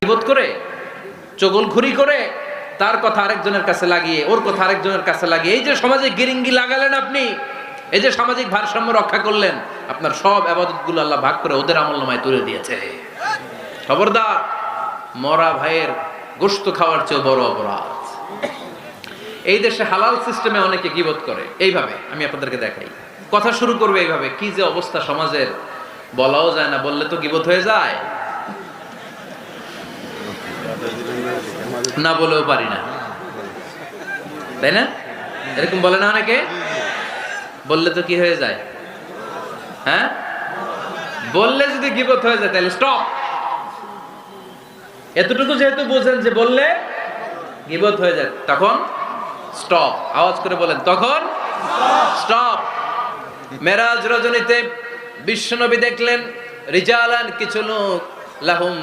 গীবত করে, চগলখুরি করে, তার কথা আরেকজনের কাছে লাগিয়ে, ওর কথা আরেকজনের কাছে লাগিয়ে, এই যে সমাজে গিরিঙ্গি লাগালেন আপনি, এই যে সামাজিক ভারসাম্য রক্ষা করলেন, আপনার সব ইবাদতগুলো আল্লাহ ভাগ করে ওদের আমলনামায় তুলে দিয়েছে। খবরদার, মরা ভাইয়ের গোশত খাওয়ার চেয়ে বড় অপরাধ। এই দেশে হালাল সিস্টেমে অনেকে গীবত করে এইভাবে, আমি আপনাদেরকে দেখাই। কথা শুরু করবে এইভাবে, কি যে অবস্থা সমাজের, বলাও যায় না, বললে তো গীবত হয়ে যায়, না বলেও পারি না, তাই না? এরকম বলে না অনেকে? বললে তো কি হয়ে যায়? হ্যাঁ, বললে যদি গীবত হয়ে যায় তাহলে স্টপ। এতটুকু যেহেতু বোঝেন যে বললে গীবত হয়ে যায়, তখন স্টপ। আওয়াজ করে বলেন, তখন স্টপ। মেরাজ রজনীতে বিশ্বনবী দেখলেন রিজালান, কিছু লোক, লাহুম